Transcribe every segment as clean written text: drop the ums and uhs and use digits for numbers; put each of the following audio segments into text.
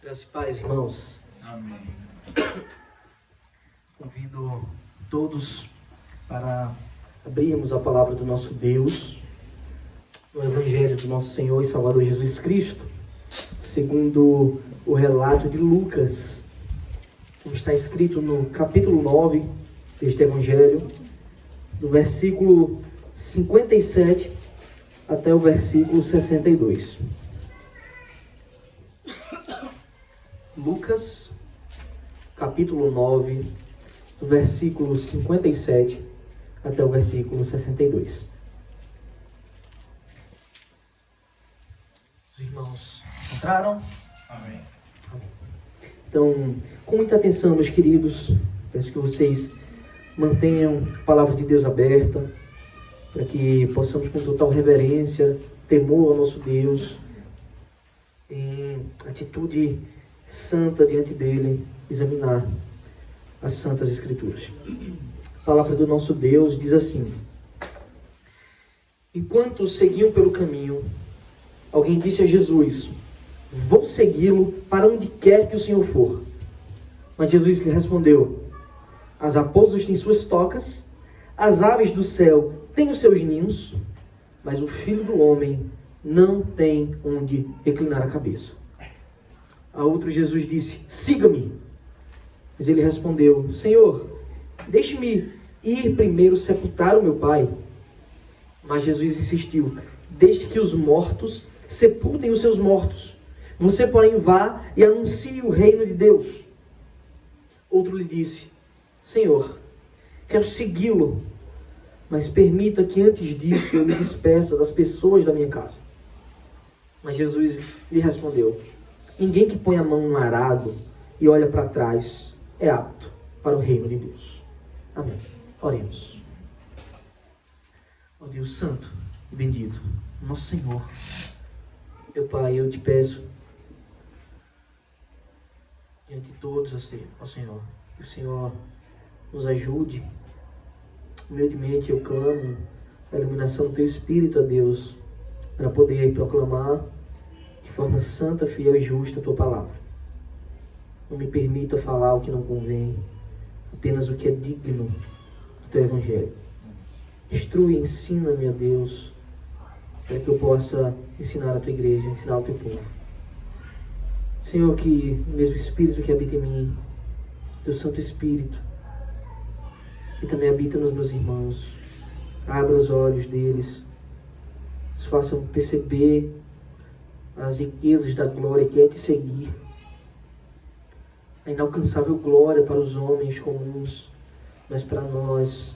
Graças e paz, irmãos. Amém. Convido todos para abrirmos a palavra do nosso Deus no Evangelho do nosso Senhor e Salvador Jesus Cristo, segundo o relato de Lucas, como está escrito no capítulo 9 deste Evangelho, do versículo 57 até o versículo 62. Lucas, capítulo 9, do versículo 57 até o versículo 62. Os irmãos entraram? Amém. Amém. Então, com muita atenção, meus queridos, peço que vocês mantenham a palavra de Deus aberta, para que possamos com total reverência, temor ao nosso Deus, em atitude santa diante dele, examinar as santas escrituras. A palavra do nosso Deus diz assim: enquanto seguiam pelo caminho, alguém disse a Jesus: vou segui-lo para onde quer que o Senhor for. Mas Jesus lhe respondeu: as raposas têm suas tocas, as aves do céu têm os seus ninhos, mas o Filho do Homem não tem onde reclinar a cabeça. A outro Jesus disse: siga-me. Mas ele respondeu: Senhor, deixe-me ir primeiro sepultar o meu pai. Mas Jesus insistiu: deixe que os mortos sepultem os seus mortos. Você, porém, vá e anuncie o reino de Deus. Outro lhe disse: Senhor, quero segui-lo, mas permita que antes disso eu me despeça das pessoas da minha casa. Mas Jesus lhe respondeu: ninguém que põe a mão no arado e olha para trás é apto para o reino de Deus. Amém. Oremos. Ó Deus Santo e bendito, nosso Senhor, meu Pai, eu te peço diante de todos, ó Senhor, que o Senhor nos ajude. Humildemente eu clamo a iluminação do Teu Espírito, ó Deus, para poder proclamar de forma santa, fiel e justa a Tua palavra. Não me permita falar o que não convém, apenas o que é digno do Teu Evangelho. Instrui e ensina-me, ó Deus, para que eu possa ensinar a Tua igreja, ensinar o Teu povo. Senhor, que o mesmo Espírito que habita em mim, Teu Santo Espírito, que também habita nos meus irmãos, abra os olhos deles, os façam perceber as riquezas da glória que é te seguir, a inalcançável glória para os homens comuns, mas para nós,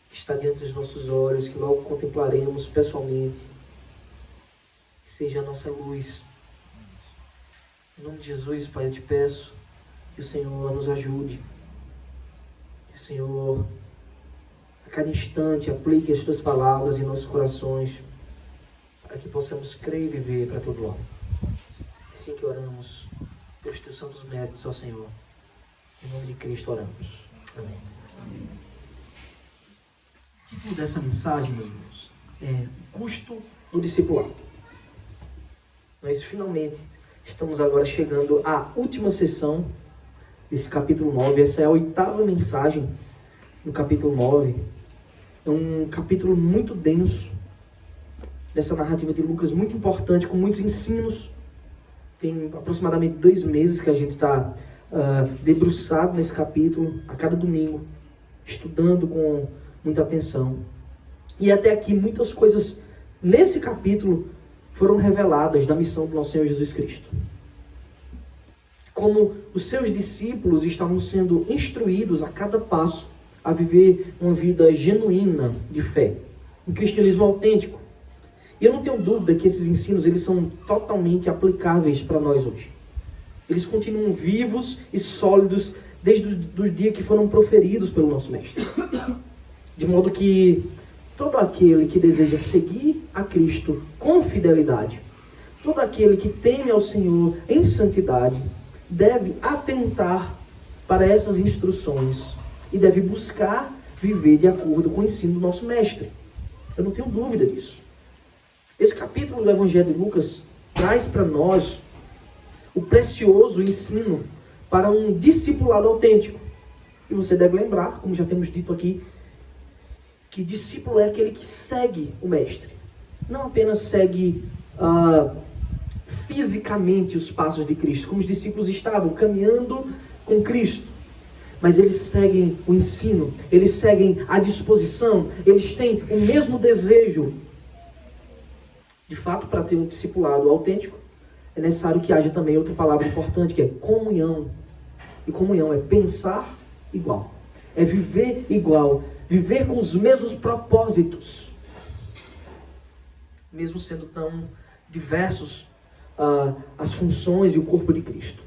que está diante dos nossos olhos, que logo contemplaremos pessoalmente, que seja a nossa luz. Em nome de Jesus, Pai, eu te peço que o Senhor nos ajude, que o Senhor, a cada instante, aplique as Tuas palavras em nossos corações, para que possamos crer e viver para todo homem. Assim que oramos, pelos Teus santos méritos, ó Senhor. Em nome de Cristo oramos. Amém. O título dessa mensagem, meus irmãos, é o custo do discipulado. Nós finalmente estamos agora chegando à última sessão desse capítulo 9. Essa é a 8ª mensagem no capítulo 9. É um capítulo muito denso dessa narrativa de Lucas, muito importante, com muitos ensinos. Tem aproximadamente 2 meses que a gente está debruçado nesse capítulo, a cada domingo, estudando com muita atenção. E até aqui muitas coisas nesse capítulo foram reveladas da missão do nosso Senhor Jesus Cristo. Como os seus discípulos estavam sendo instruídos a cada passo a viver uma vida genuína de fé, um cristianismo autêntico. E eu não tenho dúvida que esses ensinos eles são totalmente aplicáveis para nós hoje. Eles continuam vivos e sólidos desde o dia que foram proferidos pelo nosso Mestre. De modo que todo aquele que deseja seguir a Cristo com fidelidade, todo aquele que teme ao Senhor em santidade, deve atentar para essas instruções e deve buscar viver de acordo com o ensino do nosso Mestre. Eu não tenho dúvida disso. Esse capítulo do Evangelho de Lucas traz para nós o precioso ensino para um discipulado autêntico. E você deve lembrar, como já temos dito aqui, que discípulo é aquele que segue o mestre. Não apenas segue fisicamente os passos de Cristo, como os discípulos estavam caminhando com Cristo, mas eles seguem o ensino, eles seguem a disposição, eles têm o mesmo desejo. De fato, para ter um discipulado autêntico, é necessário que haja também outra palavra importante, que é comunhão. E comunhão é pensar igual, é viver igual, viver com os mesmos propósitos, mesmo sendo tão diversos as funções e o corpo de Cristo.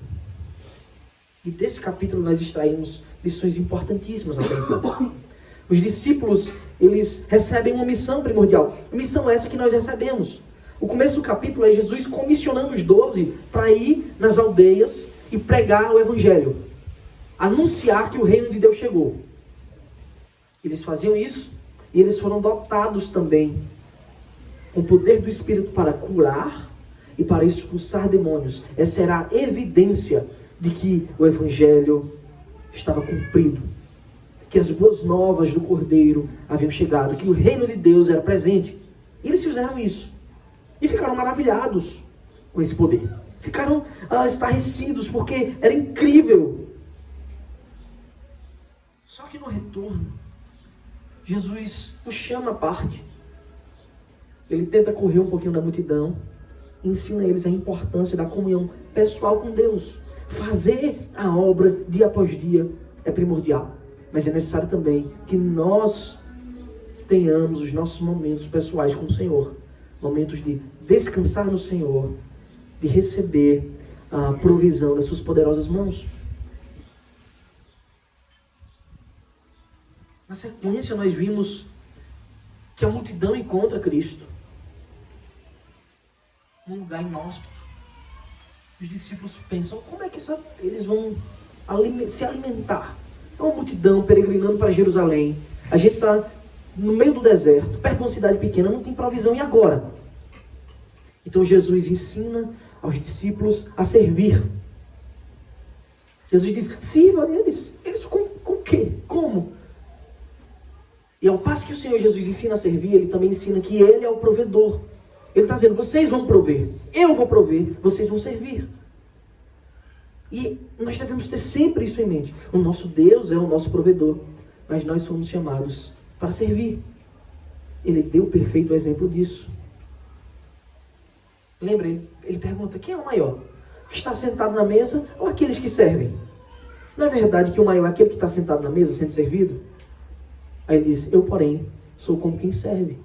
E desse capítulo nós extraímos lições importantíssimas até então. Os discípulos, eles recebem uma missão primordial. Missão essa que nós recebemos. O começo do capítulo é Jesus comissionando os 12 para ir nas aldeias e pregar o Evangelho. Anunciar que o reino de Deus chegou. Eles faziam isso e eles foram dotados também com o poder do Espírito para curar e para expulsar demônios. Essa era a evidência de que o Evangelho estava cumprido, que as boas novas do Cordeiro haviam chegado, que o reino de Deus era presente. E eles fizeram isso e ficaram maravilhados com esse poder. Ficaram estarrecidos porque era incrível. Só que no retorno, Jesus os chama à parte. Ele tenta correr um pouquinho da multidão e ensina a eles a importância da comunhão pessoal com Deus. Fazer a obra dia após dia é primordial. Mas é necessário também que nós tenhamos os nossos momentos pessoais com o Senhor. Momentos de descansar no Senhor, de receber a provisão das suas poderosas mãos. Na sequência nós vimos que a multidão encontra Cristo num lugar inóspito. Os discípulos pensam, como é que eles vão se alimentar? É uma multidão peregrinando para Jerusalém. A gente está no meio do deserto, perto de uma cidade pequena, não tem provisão, e agora? Então Jesus ensina aos discípulos a servir. Jesus diz, sirva eles. Eles com o quê? Como? E ao passo que o Senhor Jesus ensina a servir, Ele também ensina que Ele é o provedor. Ele está dizendo, vocês vão prover, eu vou prover, vocês vão servir. E nós devemos ter sempre isso em mente. O nosso Deus é o nosso provedor, mas nós somos chamados para servir. Ele deu o perfeito exemplo disso. Lembra, ele pergunta, quem é o maior? O que está sentado na mesa ou aqueles que servem? Não é verdade que o maior é aquele que está sentado na mesa sendo servido? Aí ele diz, eu porém sou como quem serve.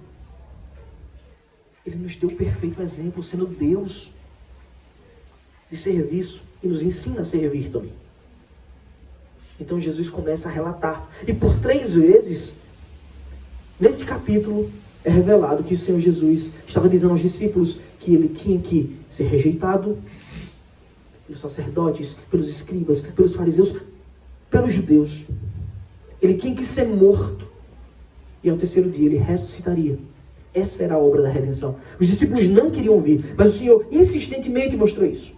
Ele nos deu o perfeito exemplo, sendo Deus, de serviço, e nos ensina a servir também. Então Jesus começa a relatar. E por 3 vezes, nesse capítulo, é revelado que o Senhor Jesus estava dizendo aos discípulos que ele tinha que ser rejeitado pelos sacerdotes, pelos escribas, pelos fariseus, pelos judeus. Ele tinha que ser morto. E ao 3º dia ele ressuscitaria. Essa era a obra da redenção. Os discípulos não queriam ouvir, mas o Senhor insistentemente mostrou isso.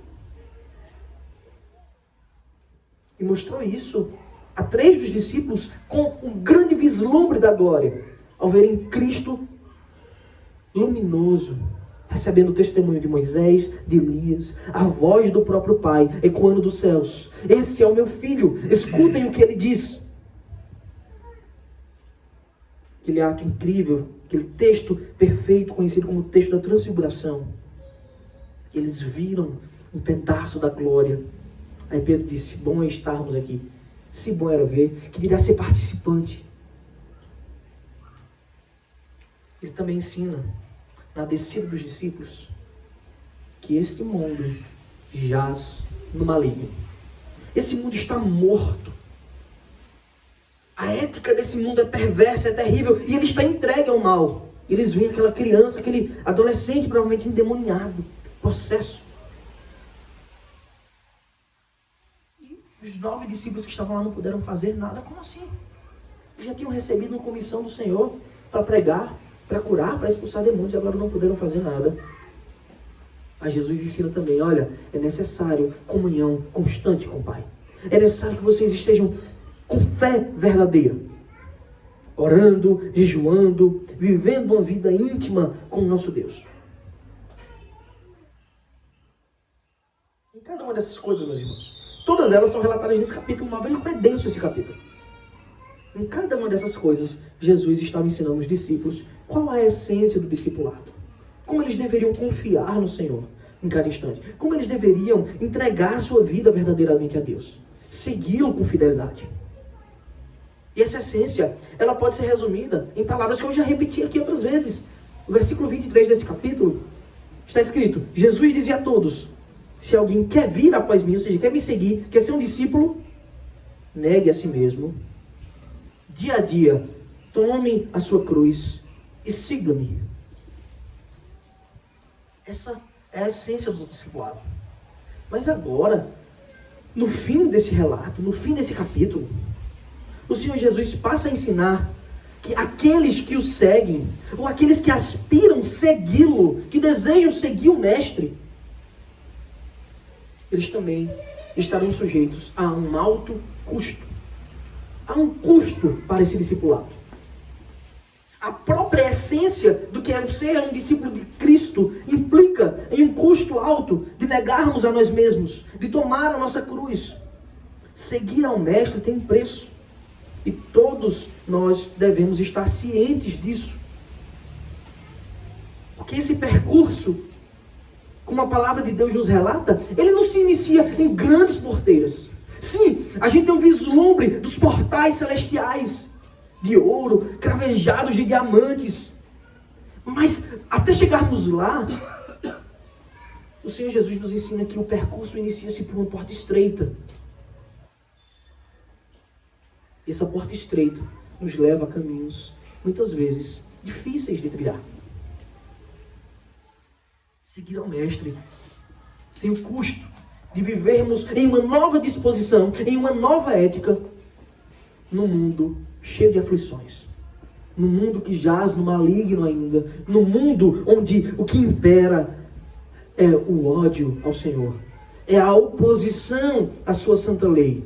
E mostrou isso a 3 dos discípulos com um grande vislumbre da glória, ao verem Cristo luminoso, recebendo o testemunho de Moisés, de Elias, a voz do próprio Pai ecoando dos céus. Esse é o meu filho, escutem o que ele diz. Aquele ato incrível, aquele texto perfeito, conhecido como o texto da transfiguração. Eles viram um pedaço da glória. Aí Pedro disse, bom é estarmos aqui. Se bom era ver, que dirá ser participante. Ele também ensina, na descida dos discípulos, que este mundo jaz no maligno. Esse mundo está morto. A ética desse mundo é perversa, é terrível, e ele está entregue ao mal. Eles veem aquela criança, aquele adolescente provavelmente endemoniado, possesso. E os 9 discípulos que estavam lá não puderam fazer nada. Como assim? Eles já tinham recebido uma comissão do Senhor para pregar, para curar, para expulsar demônios, e agora não puderam fazer nada. Mas Jesus ensina também, olha, é necessário comunhão constante com o Pai. É necessário que vocês estejam com fé verdadeira. Orando, jejuando, vivendo uma vida íntima com o nosso Deus. Em cada uma dessas coisas, meus irmãos, todas elas são relatadas nesse capítulo 9. Ele é denso esse capítulo. Em cada uma dessas coisas, Jesus estava ensinando os discípulos qual é a essência do discipulado. Como eles deveriam confiar no Senhor em cada instante. Como eles deveriam entregar a sua vida verdadeiramente a Deus. Segui-lo com fidelidade. E essa essência, ela pode ser resumida em palavras que eu já repeti aqui outras vezes. O versículo 23 desse capítulo está escrito: Jesus dizia a todos: se alguém quer vir após mim, ou seja, quer me seguir, quer ser um discípulo, negue a si mesmo, dia a dia, tome a sua cruz e siga-me. Essa é a essência do discipulado. Mas agora, no fim desse relato, no fim desse capítulo, o Senhor Jesus passa a ensinar que aqueles que o seguem, ou aqueles que aspiram segui-lo, que desejam seguir o Mestre, eles também estarão sujeitos a um alto custo. Há um custo para esse discipulado. A própria essência do que é ser um discípulo de Cristo implica em um custo alto de negarmos a nós mesmos, de tomar a nossa cruz. Seguir ao Mestre tem preço. E todos nós devemos estar cientes disso. Porque esse percurso, como a palavra de Deus nos relata, ele não se inicia em grandes porteiras. Sim, a gente tem um vislumbre dos portais celestiais, de ouro, cravejados de diamantes. Mas até chegarmos lá, o Senhor Jesus nos ensina que o percurso inicia-se por uma porta estreita. E essa porta estreita nos leva a caminhos, muitas vezes, difíceis de trilhar. Seguir ao Mestre tem o custo de vivermos em uma nova disposição, em uma nova ética, num mundo cheio de aflições. Num mundo que jaz no maligno ainda. Num mundo onde o que impera é o ódio ao Senhor. É a oposição à sua santa lei.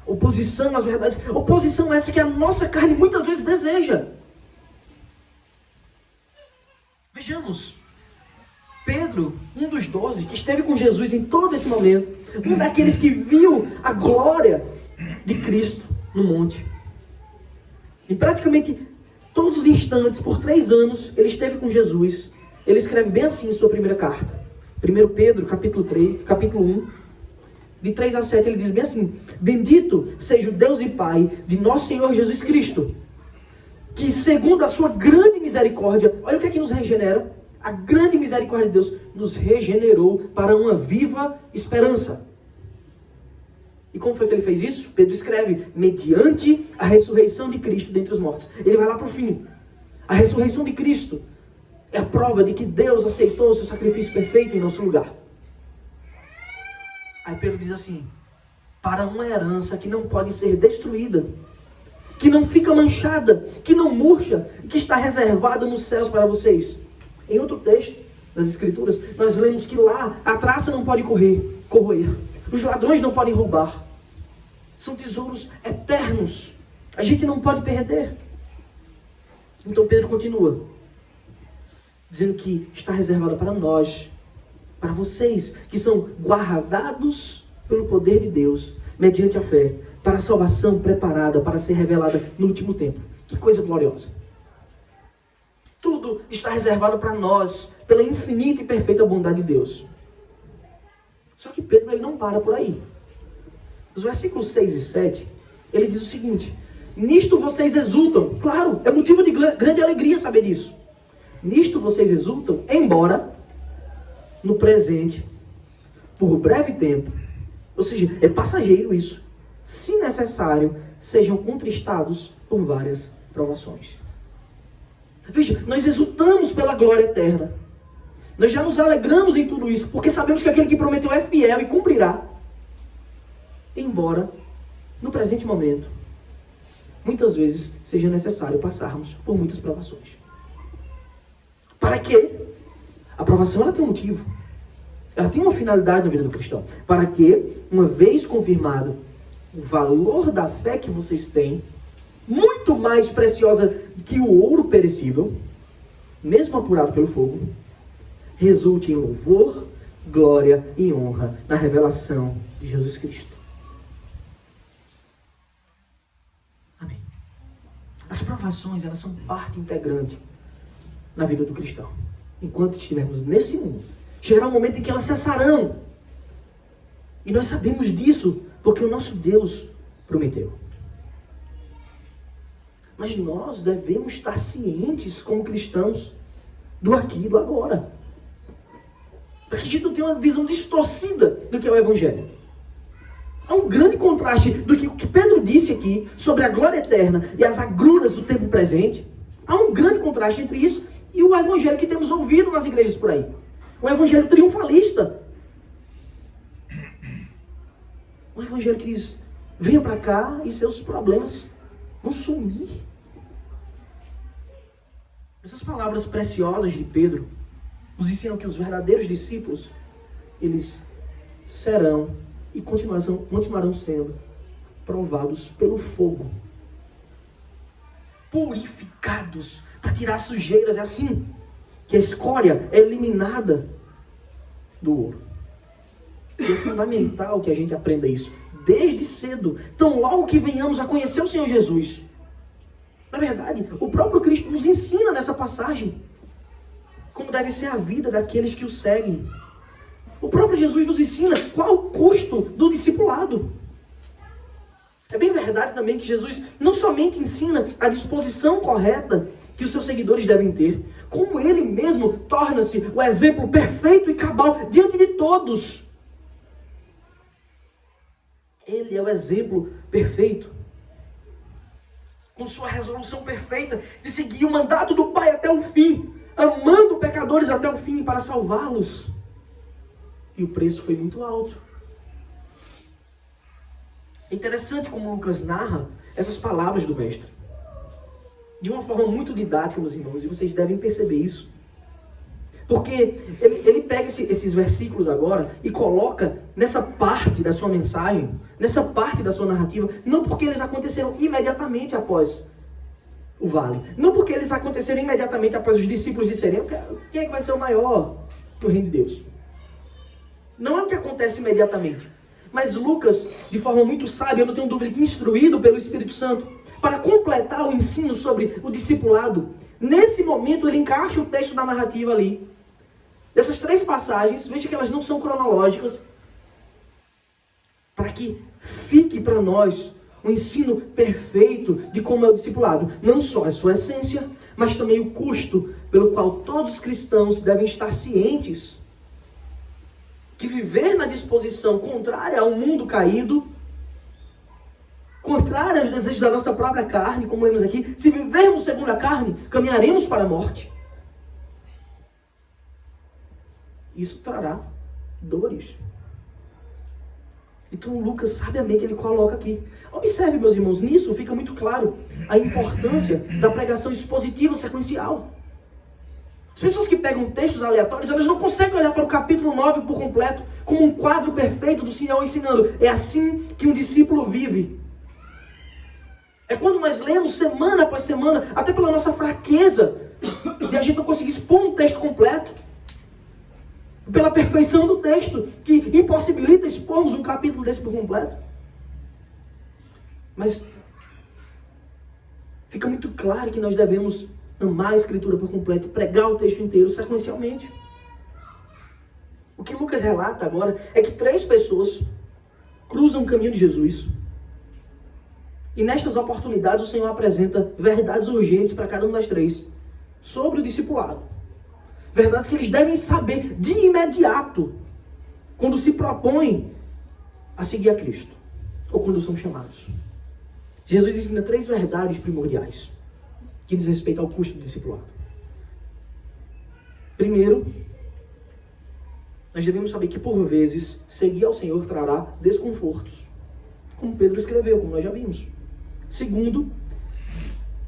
Oposição às verdades. Oposição essa que a nossa carne muitas vezes deseja. Vejamos. Pedro, um dos 12, que esteve com Jesus em todo esse momento. Um daqueles que viu a glória de Cristo no monte. Em praticamente todos os instantes, por 3 anos, ele esteve com Jesus. Ele escreve bem assim em sua primeira carta. 1 Pedro, capítulo 1, de 3 a 7, ele diz bem assim: bendito seja o Deus e Pai de nosso Senhor Jesus Cristo, que segundo a sua grande misericórdia, olha o que é que nos regenera, a grande misericórdia de Deus nos regenerou para uma viva esperança. E como foi que ele fez isso? Pedro escreve: mediante a ressurreição de Cristo dentre os mortos. Ele vai lá para o fim. A ressurreição de Cristo é a prova de que Deus aceitou o seu sacrifício perfeito em nosso lugar. Aí Pedro diz assim: para uma herança que não pode ser destruída, que não fica manchada, que não murcha, e que está reservada nos céus para vocês. Em outro texto das Escrituras, nós lemos que lá a traça não pode corroer. Os ladrões não podem roubar. São tesouros eternos. A gente não pode perder. Então Pedro continua, dizendo que está reservado para nós, para vocês, que são guardados pelo poder de Deus, mediante a fé, para a salvação preparada para ser revelada no último tempo. Que coisa gloriosa. Tudo está reservado para nós, pela infinita e perfeita bondade de Deus. Só que Pedro ele não para por aí. Nos versículos 6 e 7, ele diz o seguinte: nisto vocês exultam. Claro, é motivo de grande alegria saber disso. Nisto vocês exultam, embora no presente, por breve tempo, ou seja, é passageiro isso, se necessário, sejam contristados por várias provações. Veja, nós exultamos pela glória eterna. Nós já nos alegramos em tudo isso, porque sabemos que aquele que prometeu é fiel e cumprirá. Embora, no presente momento, muitas vezes seja necessário passarmos por muitas provações. Para quê? A provação ela tem um motivo. Ela tem uma finalidade na vida do cristão. Para que, uma vez confirmado o valor da fé que vocês têm, muito mais preciosa que o ouro perecível, mesmo apurado pelo fogo, resulte em louvor, glória e honra na revelação de Jesus Cristo. Amém. As provações, elas são parte integrante na vida do cristão. Enquanto estivermos nesse mundo, chegará um momento em que elas cessarão. E nós sabemos disso, porque o nosso Deus prometeu. Mas nós devemos estar cientes, como cristãos, do aqui e do agora. Para que a gente não tenha uma visão distorcida do que é o Evangelho. Há um grande contraste do que o que Pedro disse aqui sobre a glória eterna e as agruras do tempo presente. Há um grande contraste entre isso e o Evangelho que temos ouvido nas igrejas por aí. Um Evangelho triunfalista. Um Evangelho que diz, venha para cá e seus problemas vão sumir. Essas palavras preciosas de Pedro nos ensinam que os verdadeiros discípulos, eles serão e continuarão sendo provados pelo fogo. Purificados para tirar sujeiras. É assim que a escória é eliminada do ouro. E é fundamental que a gente aprenda isso desde cedo, tão logo que venhamos a conhecer o Senhor Jesus. Na verdade, o próprio Cristo nos ensina nessa passagem como deve ser a vida daqueles que o seguem. O próprio Jesus nos ensina qual o custo do discipulado. É bem verdade também que Jesus não somente ensina a disposição correta que os seus seguidores devem ter, como ele mesmo torna-se o exemplo perfeito e cabal diante de todos. Ele é o exemplo perfeito, com sua resolução perfeita de seguir o mandato do Pai até o fim, amando pecadores até o fim para salvá-los. E o preço foi muito alto. É interessante como Lucas narra essas palavras do Mestre. De uma forma muito didática, meus irmãos, e vocês devem perceber isso. Porque ele pega esses versículos agora e coloca nessa parte da sua mensagem, nessa parte da sua narrativa, não porque eles aconteceram imediatamente após o vale. Não porque eles aconteceram imediatamente após os discípulos disserem, quem é que vai ser o maior no reino de Deus? Não é o que acontece imediatamente. Mas Lucas, de forma muito sábia, eu não tenho dúvida que instruído pelo Espírito Santo, para completar o ensino sobre o discipulado, nesse momento ele encaixa o texto da narrativa ali. Dessas 3 passagens, veja que elas não são cronológicas, para que fique para nós um ensino perfeito de como é o discipulado. Não só a sua essência, mas também o custo pelo qual todos os cristãos devem estar cientes que viver na disposição contrária ao mundo caído, contrária aos desejos da nossa própria carne, como lemos aqui, se vivermos segundo a carne, caminharemos para a morte. Isso trará dores. Então Lucas, sabiamente, ele coloca aqui. Observe, meus irmãos, nisso fica muito claro a importância da pregação expositiva sequencial. As pessoas que pegam textos aleatórios, elas não conseguem olhar para o capítulo 9 por completo, como um quadro perfeito do Senhor ensinando. É assim que um discípulo vive. É quando nós lemos semana após semana, até pela nossa fraqueza, e a gente não conseguir expor um texto completo, pela perfeição do texto, que impossibilita expormos um capítulo desse por completo. Mas fica muito claro que nós devemos amar a Escritura por completo e pregar o texto inteiro sequencialmente. O que Lucas relata agora é que 3 pessoas cruzam o caminho de Jesus. E nestas oportunidades o Senhor apresenta verdades urgentes para cada uma das 3 sobre o discipulado. Verdades que eles devem saber de imediato quando se propõem a seguir a Cristo, ou quando são chamados. Jesus ensina 3 verdades primordiais que diz respeito ao custo do discipulado. Primeiro, nós devemos saber que por vezes seguir ao Senhor trará desconfortos, como Pedro escreveu, como nós já vimos. Segundo,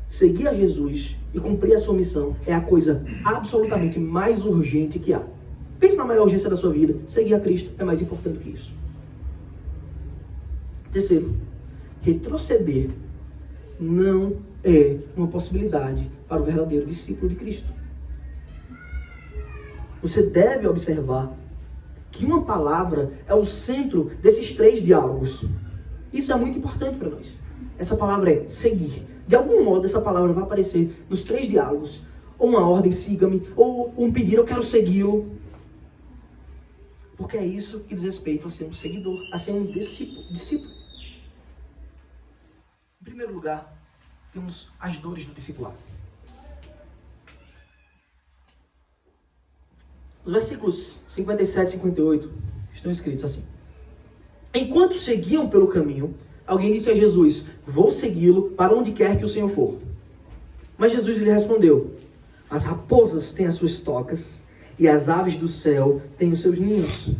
seguir a Jesus e cumprir a sua missão é a coisa absolutamente mais urgente que há. Pense na maior urgência da sua vida. Seguir a Cristo é mais importante do que isso. Terceiro, retroceder não é uma possibilidade para o verdadeiro discípulo de Cristo. Você deve observar que uma palavra é o centro desses 3 diálogos. Isso é muito importante para nós. Essa palavra é seguir. De algum modo, essa palavra vai aparecer nos 3 diálogos. Ou uma ordem, siga-me, ou um pedido, eu quero segui-lo. Porque é isso que diz respeito a ser um seguidor, a ser um discípulo. Em primeiro lugar, temos as dores do discipulado. Os versículos 57 e 58 estão escritos assim. Enquanto seguiam pelo caminho, alguém disse a Jesus, vou segui-lo para onde quer que o Senhor for. Mas Jesus lhe respondeu, as raposas têm as suas tocas e as aves do céu têm os seus ninhos,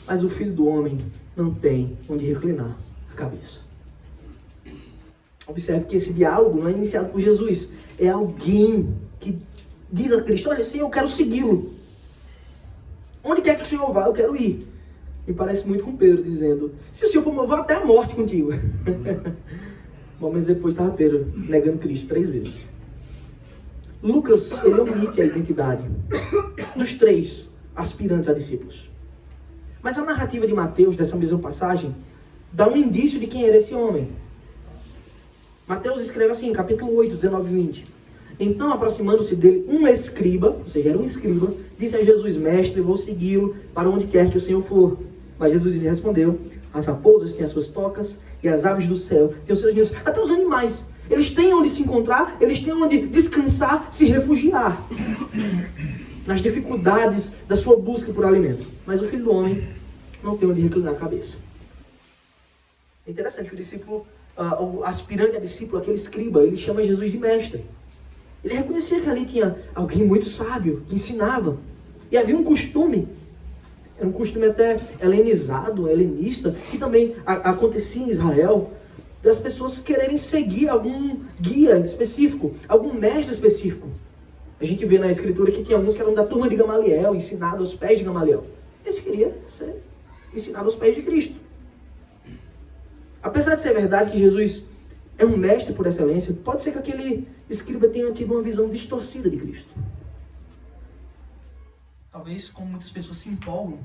mas o Filho do Homem não tem onde reclinar a cabeça. Observe que esse diálogo não é iniciado por Jesus, é alguém que diz a Cristo, olha, Senhor, eu quero segui-lo. Onde quer que o Senhor vá, eu quero ir. Me parece muito com Pedro dizendo, se o Senhor for, eu vou até a morte contigo. Bom, mas depois estava Pedro negando Cristo 3 vezes. Lucas, ele omite a identidade dos 3 aspirantes a discípulos. Mas a narrativa de Mateus, dessa mesma passagem, dá um indício de quem era esse homem. Mateus escreve assim, capítulo 8, 19 e 20. Então, aproximando-se dele um escriba, ou seja, era um escriba, disse a Jesus, mestre, vou segui-lo para onde quer que o Senhor for. Mas Jesus lhe respondeu, as raposas têm as suas tocas e as aves do céu têm os seus ninhos. Até os animais, eles têm onde se encontrar, eles têm onde descansar, se refugiar nas dificuldades da sua busca por alimento. Mas o Filho do Homem não tem onde reclinar a cabeça. É interessante que o discípulo, o aspirante a discípulo, aquele escriba, ele chama Jesus de mestre. Ele reconhecia que ali tinha alguém muito sábio, que ensinava. E havia um costume, era um costume até helenista, que também acontecia em Israel, das pessoas quererem seguir algum guia específico, algum mestre específico. A gente vê na escritura que tinha alguns que eram da turma de Gamaliel, ensinado aos pés de Gamaliel. Esse queria ser ensinado aos pés de Cristo. Apesar de ser verdade que Jesus é um mestre por excelência, pode ser que aquele escriba tenha tido uma visão distorcida de Cristo. Talvez como muitas pessoas se empolgam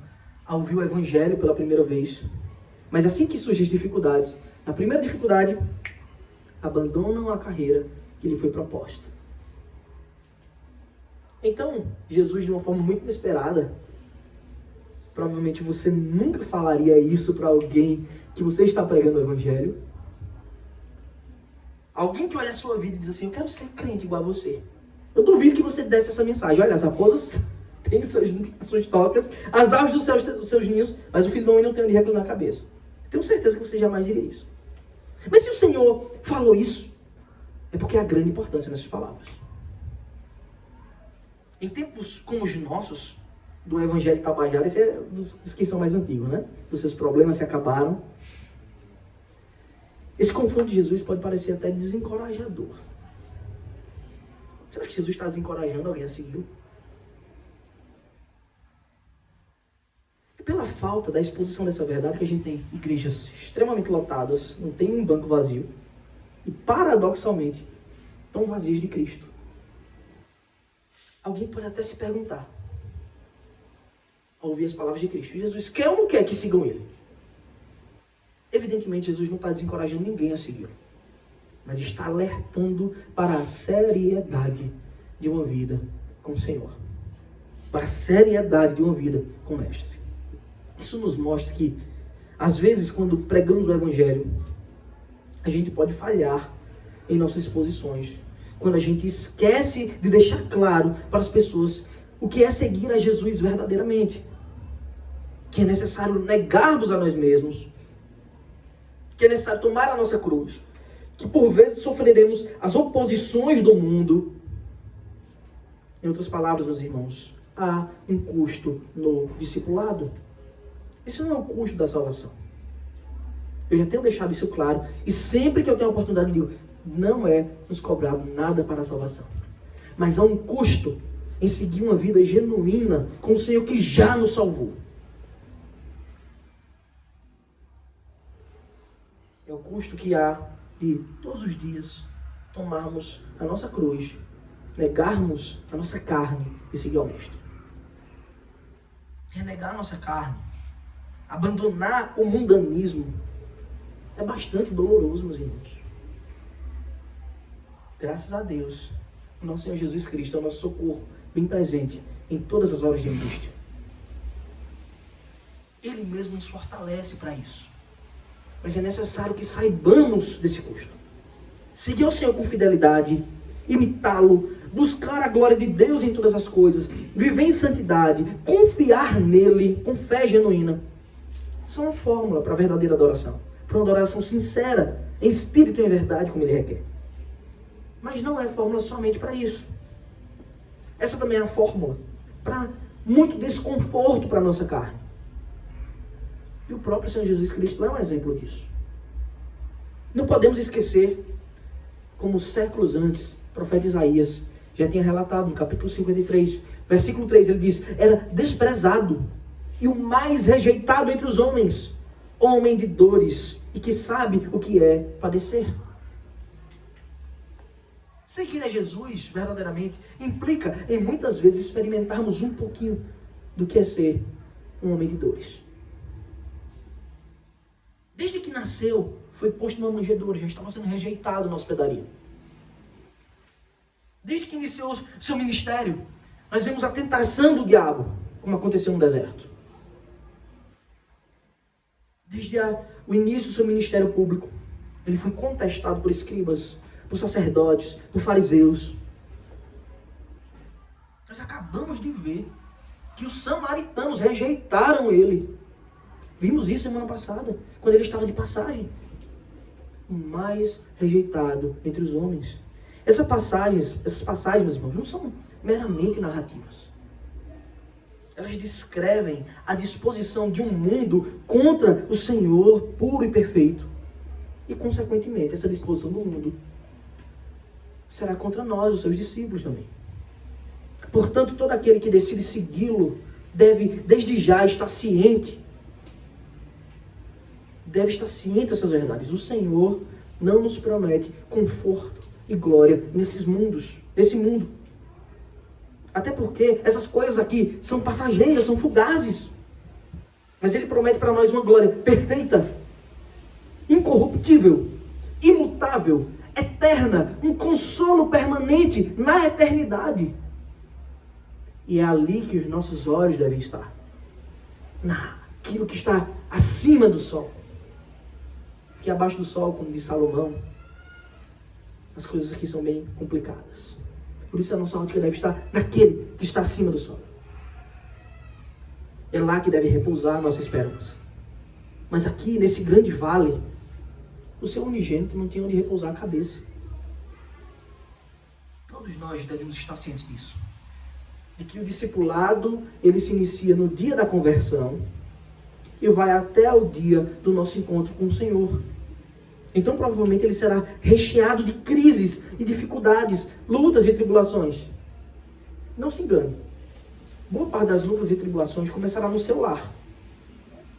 ao ouvir o Evangelho pela primeira vez. Mas assim que surgem as dificuldades, na primeira dificuldade, abandonam a carreira que lhe foi proposta. Então, Jesus, de uma forma muito inesperada, provavelmente você nunca falaria isso para alguém que você está pregando o Evangelho. Alguém que olha a sua vida e diz assim, eu quero ser crente igual a você. Eu duvido que você desse essa mensagem. Olha, as raposas têm as suas tocas, as aves do céu têm os seus ninhos, mas o Filho do Homem não tem onde reclinar a cabeça. Tenho certeza que você jamais diria isso. Mas se o Senhor falou isso, é porque há grande importância nessas palavras. Em tempos como os nossos, do Evangelho Tabajara, esse é dos que são mais antigos, né? Os seus problemas se acabaram. Esse confronto de Jesus pode parecer até desencorajador. Será que Jesus está desencorajando alguém a segui-lo? É pela falta da exposição dessa verdade que a gente tem igrejas extremamente lotadas, não tem um banco vazio, e paradoxalmente, tão vazias de Cristo. Alguém pode até se perguntar, ao ouvir as palavras de Cristo, Jesus quer ou não quer que sigam ele? Evidentemente, Jesus não está desencorajando ninguém a segui-lo, mas está alertando para a seriedade de uma vida com o Senhor, para a seriedade de uma vida com o Mestre. Isso nos mostra que, às vezes, quando pregamos o Evangelho, a gente pode falhar em nossas exposições, quando a gente esquece de deixar claro para as pessoas o que é seguir a Jesus verdadeiramente, que é necessário negarmos a nós mesmos, que é necessário tomar a nossa cruz, que por vezes sofreremos as oposições do mundo. Em outras palavras, meus irmãos, há um custo no discipulado. Esse não é o custo da salvação. Eu já tenho deixado isso claro, e sempre que eu tenho a oportunidade, eu digo, não é nos cobrado nada para a salvação. Mas há um custo em seguir uma vida genuína com o Senhor que já nos salvou. É o custo que há de todos os dias tomarmos a nossa cruz, negarmos a nossa carne e seguir ao Mestre. Renegar a nossa carne, abandonar o mundanismo, é bastante doloroso, meus irmãos. Graças a Deus, o nosso Senhor Jesus Cristo é o nosso socorro bem presente em todas as horas de angústia. Ele mesmo nos fortalece para isso. Mas é necessário que saibamos desse custo. Seguir ao Senhor com fidelidade, imitá-lo, buscar a glória de Deus em todas as coisas, viver em santidade, confiar nele com fé genuína, são a fórmula para a verdadeira adoração. Para uma adoração sincera, em espírito e em verdade, como ele requer. Mas não é fórmula somente para isso. Essa também é a fórmula para muito desconforto para a nossa carne. E o próprio Senhor Jesus Cristo é um exemplo disso. Não podemos esquecer, como séculos antes, o profeta Isaías já tinha relatado no capítulo 53, versículo 3, ele diz: era desprezado e o mais rejeitado entre os homens, homem de dores e que sabe o que é padecer. Seguir a Jesus verdadeiramente implica em muitas vezes experimentarmos um pouquinho do que é ser um homem de dores. Desde que nasceu, foi posto numa manjedoura, já estava sendo rejeitado na hospedaria. Desde que iniciou seu ministério, nós vemos a tentação do diabo, como aconteceu no deserto. Desde o início do seu ministério público, ele foi contestado por escribas, por sacerdotes, por fariseus. Nós acabamos de ver que os samaritanos rejeitaram ele. Vimos isso semana passada, quando ele estava de passagem. O mais rejeitado entre os homens. Essas passagens, meus irmãos, não são meramente narrativas. Elas descrevem a disposição de um mundo contra o Senhor puro e perfeito. E, consequentemente, essa disposição do mundo será contra nós, os seus discípulos também. Portanto, todo aquele que decide segui-lo deve, desde já, estar ciente. Deve estar ciente dessas verdades. O Senhor não nos promete conforto e glória nesse mundo. Até porque essas coisas aqui são passageiras, são fugazes. Mas Ele promete para nós uma glória perfeita, incorruptível, imutável, eterna, um consolo permanente na eternidade. E é ali que os nossos olhos devem estar. Naquilo que está acima do sol. Que abaixo do sol, como diz Salomão, as coisas aqui são bem complicadas. Por isso a nossa ótica deve estar naquele que está acima do sol. É lá que deve repousar a nossa esperança. Mas aqui, nesse grande vale, o seu unigênito não tinha onde repousar a cabeça. Todos nós devemos estar cientes disso. De que o discipulado, ele se inicia no dia da conversão e vai até o dia do nosso encontro com o Senhor. Então, provavelmente, ele será recheado de crises e dificuldades, lutas e tribulações. Não se engane. Boa parte das lutas e tribulações começará no seu lar.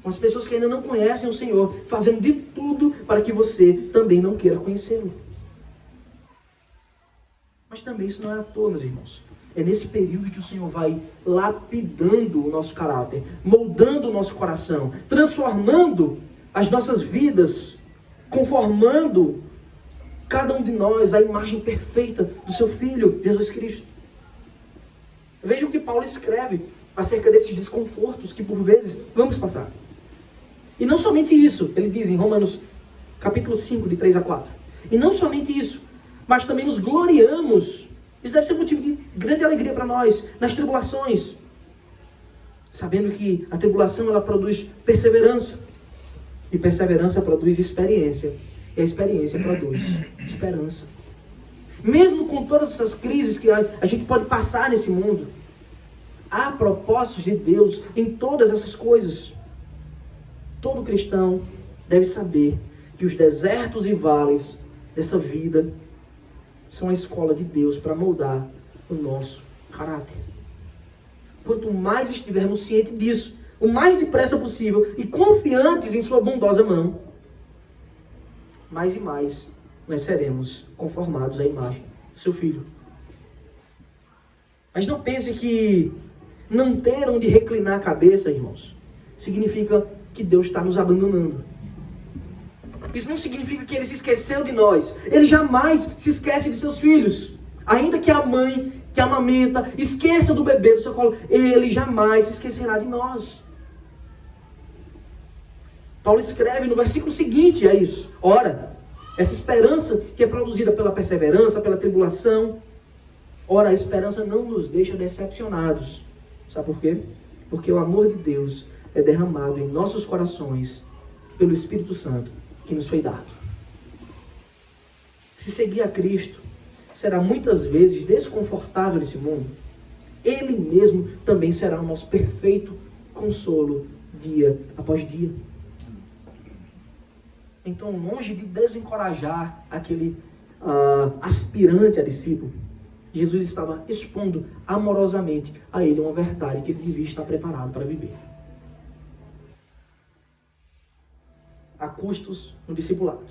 Com as pessoas que ainda não conhecem o Senhor, fazendo de tudo para que você também não queira conhecê-lo. Mas também isso não é à toa, meus irmãos. É nesse período que o Senhor vai lapidando o nosso caráter, moldando o nosso coração, transformando as nossas vidas, conformando cada um de nós à imagem perfeita do seu Filho, Jesus Cristo. Veja o que Paulo escreve acerca desses desconfortos que por vezes vamos passar. E não somente isso, ele diz em Romanos capítulo 5, de 3 a 4. E não somente isso, mas também nos gloriamos. Isso deve ser motivo de grande alegria para nós, nas tribulações. Sabendo que a tribulação, ela produz perseverança. E perseverança produz experiência. E a experiência produz esperança. Mesmo com todas essas crises que a gente pode passar nesse mundo, há propósitos de Deus em todas essas coisas. Todo cristão deve saber que os desertos e vales dessa vida são a escola de Deus para moldar o nosso caráter. quanto mais estivermos cientes disso, o mais depressa possível e confiantes em sua bondosa mão, mais e mais nós seremos conformados à imagem do seu Filho. Mas não pense que não ter onde reclinar a cabeça, irmãos, significa que Deus está nos abandonando. Isso não significa que Ele se esqueceu de nós. Ele jamais se esquece de seus filhos. Ainda que a mãe que amamenta esqueça do bebê do seu colo, Ele jamais se esquecerá de nós. Paulo escreve no versículo seguinte, é isso. Ora, essa esperança que é produzida pela perseverança, pela tribulação, ora, a esperança não nos deixa decepcionados. Sabe por quê? Porque o amor de Deus é derramado em nossos corações pelo Espírito Santo que nos foi dado. Se seguir a Cristo será muitas vezes desconfortável nesse mundo, Ele mesmo também será o nosso perfeito consolo dia após dia. Então, longe de desencorajar aquele aspirante a discípulo, Jesus estava expondo amorosamente a ele uma verdade que ele devia estar preparado para viver. A custos no discipulado.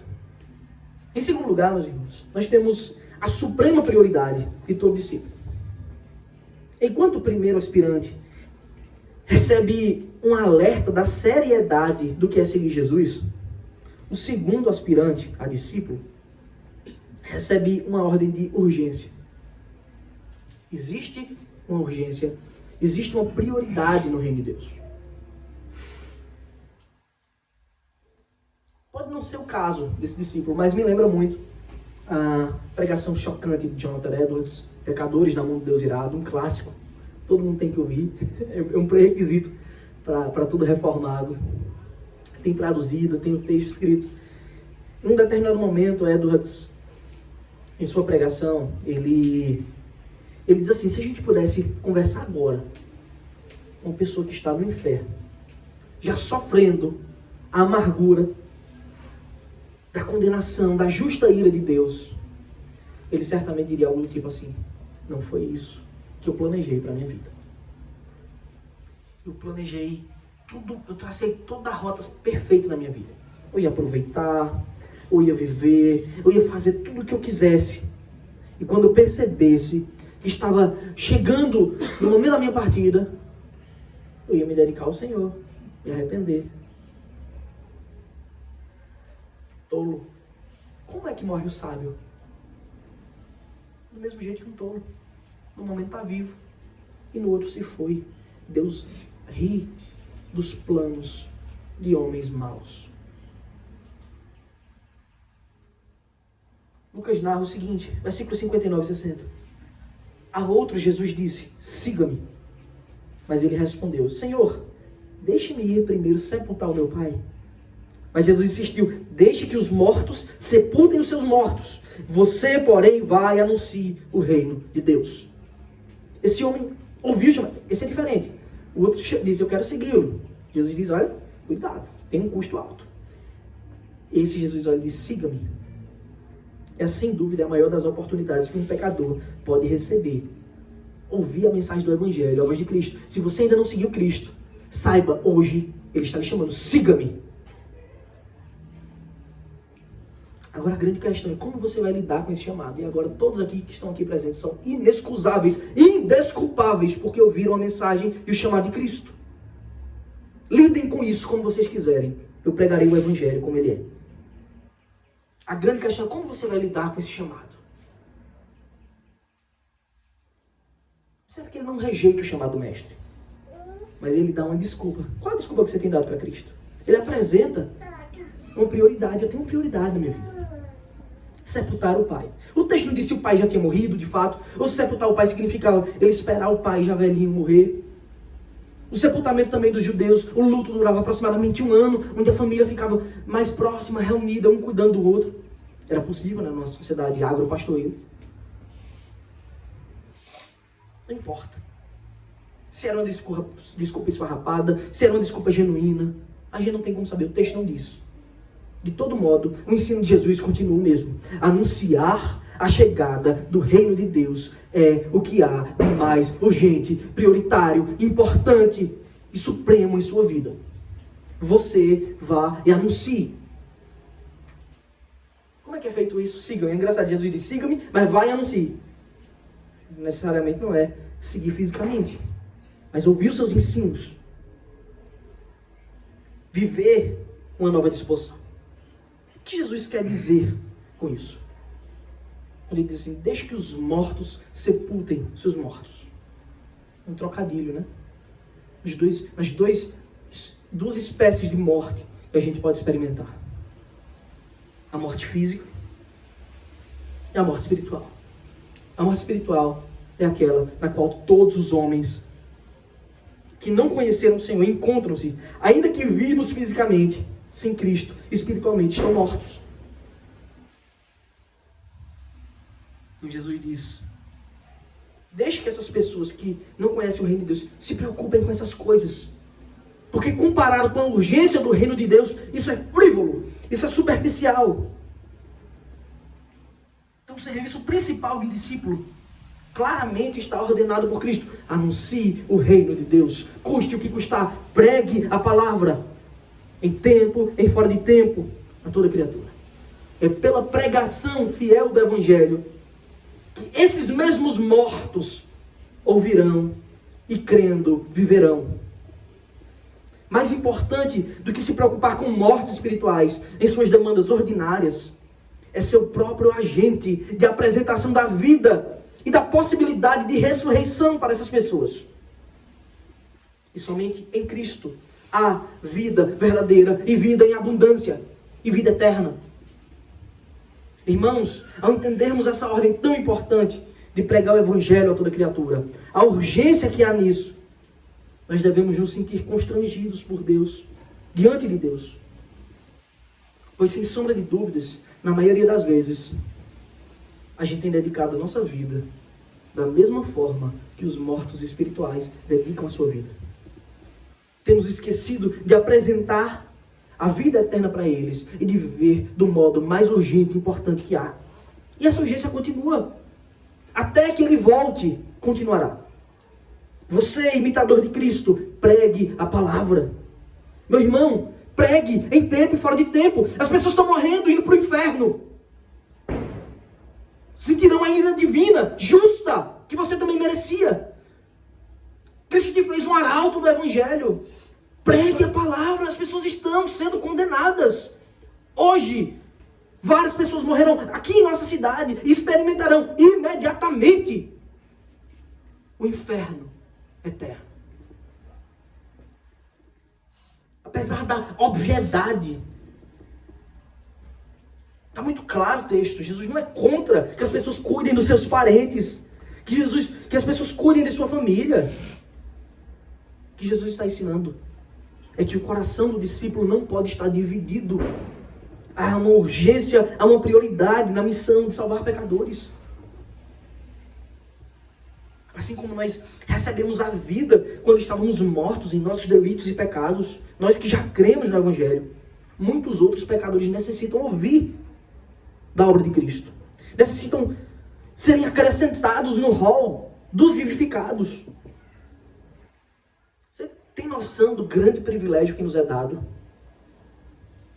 Em segundo lugar, meus irmãos, nós temos a suprema prioridade de todo discípulo. Enquanto o primeiro aspirante recebe um alerta da seriedade do que é seguir Jesus, o segundo aspirante a discípulo recebe uma ordem de urgência. Existe uma urgência, existe uma prioridade no reino de Deus. Pode não ser o caso desse discípulo, mas me lembra muito a pregação chocante de Jonathan Edwards, Pecadores na Mão de Deus Irado, um clássico. Todo mundo tem que ouvir, é um pré-requisito para todo reformado. Tem traduzido, tem o texto escrito. Em um determinado momento, Edwards, em sua pregação, ele diz assim: se a gente pudesse conversar agora com uma pessoa que está no inferno, já sofrendo a amargura da condenação, da justa ira de Deus, ele certamente diria algo do tipo assim: não foi isso que eu planejei para a minha vida. Eu planejei tudo, eu tracei toda a rota perfeita na minha vida. Eu ia aproveitar, eu ia viver, eu ia fazer tudo o que eu quisesse. E quando eu percebesse que estava chegando no momento da minha partida, eu ia me dedicar ao Senhor, me arrepender. Tolo. Como é que morre o sábio? Do mesmo jeito que um tolo. No momento está vivo e no outro se foi. Deus ri dos planos de homens maus. Lucas narra o seguinte, versículos 59 e 60. A outro Jesus disse: siga-me. Mas ele respondeu: Senhor, deixe-me ir primeiro sepultar o meu pai. Mas Jesus insistiu: deixe que os mortos sepultem os seus mortos. Você, porém, vai e anuncie o reino de Deus. Esse homem ouviu chamar. Esse é diferente. O outro diz: eu quero segui-lo. Jesus diz: olha, cuidado, tem um custo alto. Esse Jesus olha e diz: siga-me. Essa, sem dúvida, é a maior das oportunidades que um pecador pode receber. Ouvir a mensagem do Evangelho, a voz de Cristo. Se você ainda não seguiu Cristo, saiba, hoje, Ele está lhe chamando: siga-me. Agora a grande questão é como você vai lidar com esse chamado. E agora todos aqui que estão aqui presentes são inexcusáveis, indesculpáveis, porque ouviram a mensagem e o chamado de Cristo. Lidem com isso como vocês quiserem. Eu pregarei o Evangelho como ele é. A grande questão é como você vai lidar com esse chamado. Será que ele não rejeita o chamado do mestre? Mas ele dá uma desculpa. Qual a desculpa que você tem dado para Cristo? Ele apresenta uma prioridade. Eu tenho uma prioridade na minha vida: sepultar o pai. O texto não disse se o pai já tinha morrido, de fato, ou se sepultar o pai significava ele esperar o pai já velhinho morrer. O sepultamento também dos judeus, o luto durava aproximadamente 1 ano, onde a família ficava mais próxima, reunida, um cuidando do outro. Era possível, né, na nossa sociedade agropastoril. Não importa se era uma desculpa esfarrapada, se era uma desculpa genuína, a gente não tem como saber, o texto não diz. De todo modo, o ensino de Jesus continua o mesmo: anunciar A chegada do reino de Deus é o que há de mais urgente, prioritário, importante e supremo em sua vida. Você vá e anuncie. Como é que é feito isso? Sigam. É engraçado, Jesus diz, siga-me, mas vai e anuncie. Necessariamente não é seguir fisicamente, mas ouvir os seus ensinos. Viver uma nova disposição. O que Jesus quer dizer com isso? Ele diz assim, deixe que os mortos sepultem seus mortos. Um trocadilho, né? Duas espécies de morte que a gente pode experimentar. A morte física e a morte espiritual. A morte espiritual é aquela na qual todos os homens que não conheceram o Senhor encontram-se, ainda que vivos fisicamente, sem Cristo, espiritualmente, estão mortos. E Jesus diz, deixe que essas pessoas que não conhecem o reino de Deus se preocupem com essas coisas. Porque comparado com a urgência do reino de Deus, isso é frívolo, isso é superficial. Então o serviço principal de um discípulo claramente está ordenado por Cristo. Anuncie o reino de Deus, custe o que custar, pregue a palavra, em tempo, em fora de tempo, a toda criatura. É pela pregação fiel do Evangelho que esses mesmos mortos ouvirão e crendo viverão. Mais importante do que se preocupar com mortes espirituais em suas demandas ordinárias, é seu próprio agente de apresentação da vida e da possibilidade de ressurreição para essas pessoas. E somente em Cristo há vida verdadeira e vida em abundância e vida eterna. Irmãos, ao entendermos essa ordem tão importante de pregar o Evangelho a toda criatura, a urgência que há nisso, nós devemos nos sentir constrangidos por Deus, diante de Deus. Pois sem sombra de dúvidas, na maioria das vezes, a gente tem dedicado a nossa vida da mesma forma que os mortos espirituais dedicam a sua vida. Temos esquecido de apresentar a vida eterna para eles e de viver do modo mais urgente e importante que há. E essa urgência continua. Até que ele volte, continuará. Você, imitador de Cristo, pregue a palavra. Meu irmão, pregue em tempo e fora de tempo. As pessoas estão morrendo, indo para o inferno. Sentirão a ira divina, justa, que você também merecia. Cristo te fez um arauto do Evangelho. Pregue a palavra, as pessoas estão sendo condenadas. Hoje, várias pessoas morrerão aqui em nossa cidade e experimentarão imediatamente o inferno eterno. Apesar da obviedade, está muito claro o texto. Jesus não é contra que as pessoas cuidem dos seus parentes, que as pessoas cuidem de sua família. O que Jesus está ensinando é que o coração do discípulo não pode estar dividido. Há uma urgência, há uma prioridade na missão de salvar pecadores. Assim como nós recebemos a vida quando estávamos mortos em nossos delitos e pecados, nós que já cremos no Evangelho, muitos outros pecadores necessitam ouvir da obra de Cristo. Necessitam serem acrescentados no rol dos vivificados. Você tem noção do grande privilégio que nos é dado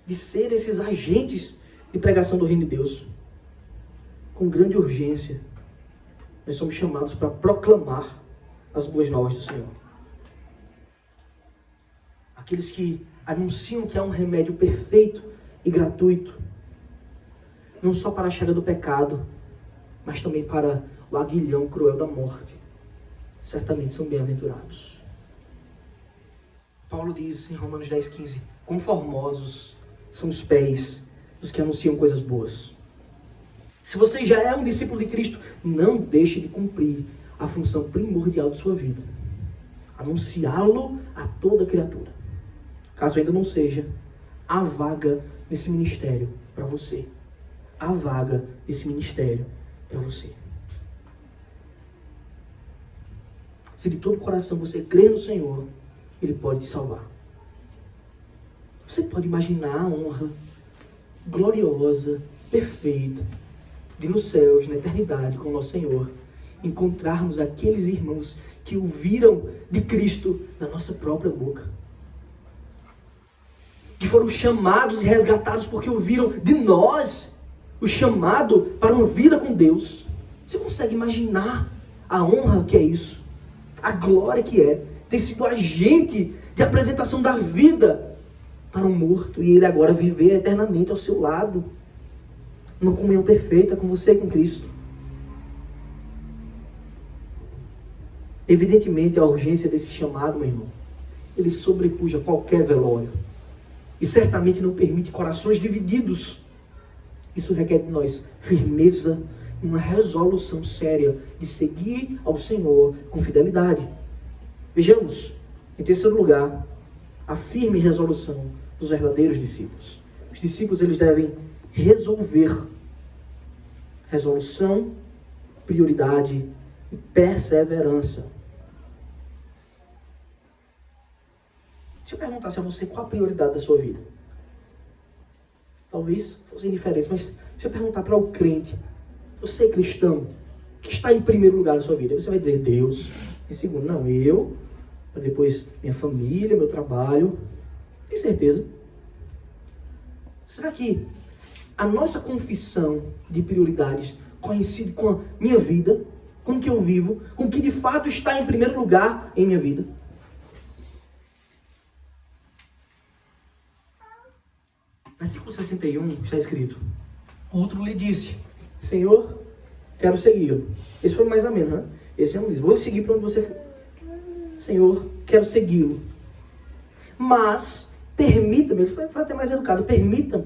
de ser esses agentes de pregação do reino de Deus? Com grande urgência, nós somos chamados para proclamar as boas novas do Senhor. Aqueles que anunciam que há um remédio perfeito e gratuito, não só para a chaga do pecado, mas também para o aguilhão cruel da morte, certamente são bem-aventurados. Paulo diz em Romanos 10,15, quão formosos são os pés dos que anunciam coisas boas. Se você já é um discípulo de Cristo, não deixe de cumprir a função primordial de sua vida. Anunciá-lo a toda criatura. Caso ainda não seja, há vaga nesse ministério para você. Há vaga nesse ministério para você. Se de todo o coração você crê no Senhor, Ele pode te salvar. Você pode imaginar a honra gloriosa, perfeita, de nos céus, na eternidade, com o nosso Senhor, encontrarmos aqueles irmãos que ouviram de Cristo da nossa própria boca. Que foram chamados e resgatados porque ouviram de nós o chamado para uma vida com Deus. Você consegue imaginar a honra que é isso? A glória que é ter sido agente de apresentação da vida para um morto e ele agora viver eternamente ao seu lado, numa comunhão perfeita com você e com Cristo. Evidentemente, a urgência desse chamado, meu irmão, ele sobrepuja qualquer velório e certamente não permite corações divididos. Isso requer de nós firmeza e uma resolução séria de seguir ao Senhor com fidelidade. Vejamos, em terceiro lugar, a firme resolução dos verdadeiros discípulos. Os discípulos, eles devem resolver. Resolução, prioridade e perseverança. Deixa eu perguntar a você qual a prioridade da sua vida. Talvez fosse indiferente, mas se eu perguntar para o crente, você cristão, que está em primeiro lugar na sua vida, você vai dizer Deus. Em segundo, não, eu, para depois minha família, meu trabalho. Tem certeza? Será que a nossa confissão de prioridades coincide com a minha vida, com o que eu vivo, com o que de fato está em primeiro lugar em minha vida? Versículo 61 está escrito: outro lhe disse, Senhor, quero segui-lo. Esse foi mais ou menos, né? Esse já não diz, vou seguir para onde você for. Senhor, quero segui-lo. Mas, permita-me, ele foi até mais educado, permita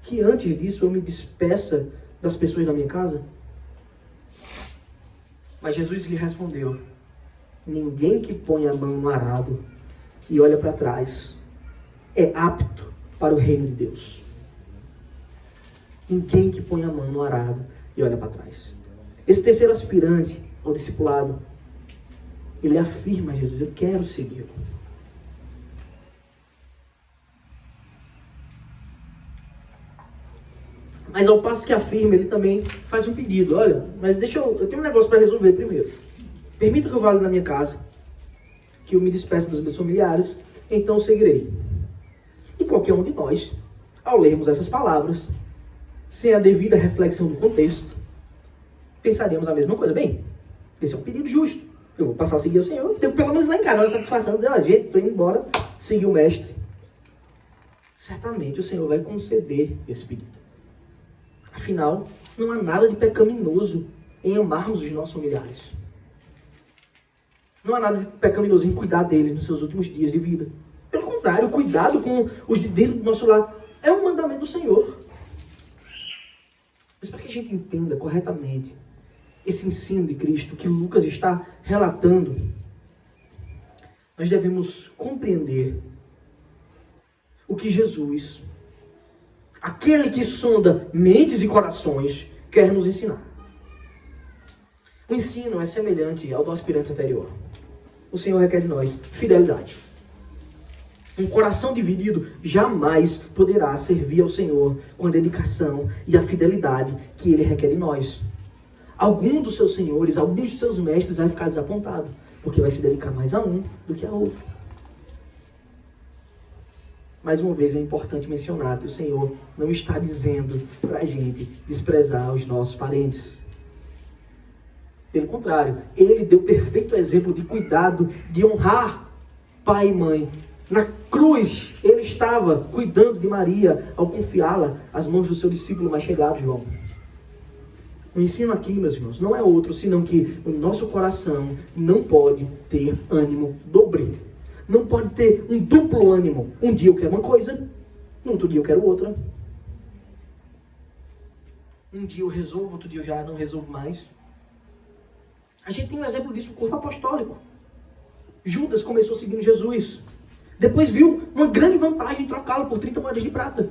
que antes disso eu me despeça das pessoas da minha casa. Mas Jesus lhe respondeu: ninguém que põe a mão no arado e olha para trás é apto para o reino de Deus. Ninguém que põe a mão no arado e olha para trás. Esse terceiro aspirante ao discipulado, ele afirma a Jesus: eu quero segui-lo. Mas ao passo que afirma, ele também faz um pedido. Olha, mas eu tenho um negócio para resolver primeiro. Permita que eu vá ali na minha casa, que eu me despeça dos meus familiares, então eu seguirei. E qualquer um de nós, ao lermos essas palavras, sem a devida reflexão do contexto, pensaríamos a mesma coisa. Bem, esse é um pedido justo. Eu vou passar a seguir o Senhor, eu tenho pelo menos lá em casa a satisfação de dizer, ó, gente, estou indo embora, seguir o mestre. Certamente o Senhor vai conceder esse pedido. Afinal, não há nada de pecaminoso em amarmos os nossos familiares. Não há nada de pecaminoso em cuidar deles nos seus últimos dias de vida. Pelo contrário, o cuidado com os de dentro do nosso lar é um mandamento do Senhor. Mas para que a gente entenda corretamente esse ensino de Cristo que Lucas está relatando, nós devemos compreender o que Jesus, aquele que sonda mentes e corações, quer nos ensinar. O ensino é semelhante ao do aspirante anterior. O Senhor requer de nós fidelidade. Um coração dividido jamais poderá servir ao Senhor com a dedicação e a fidelidade que Ele requer de nós. Algum dos seus senhores, alguns dos seus mestres vai ficar desapontado, porque vai se dedicar mais a um do que a outro. Mais uma vez é importante mencionar que o Senhor não está dizendo para a gente desprezar os nossos parentes. Pelo contrário, Ele deu perfeito exemplo de cuidado, de honrar pai e mãe. Na cruz, Ele estava cuidando de Maria ao confiá-la às mãos do seu discípulo mais chegado, João. O ensino aqui, meus irmãos, não é outro, senão que o nosso coração não pode ter ânimo dobre. Não pode ter um duplo ânimo. Um dia eu quero uma coisa, no outro dia eu quero outra. Um dia eu resolvo, outro dia eu já não resolvo mais. A gente tem um exemplo disso no corpo apostólico. Judas começou seguindo Jesus. Depois viu uma grande vantagem em trocá-lo por 30 moedas de prata.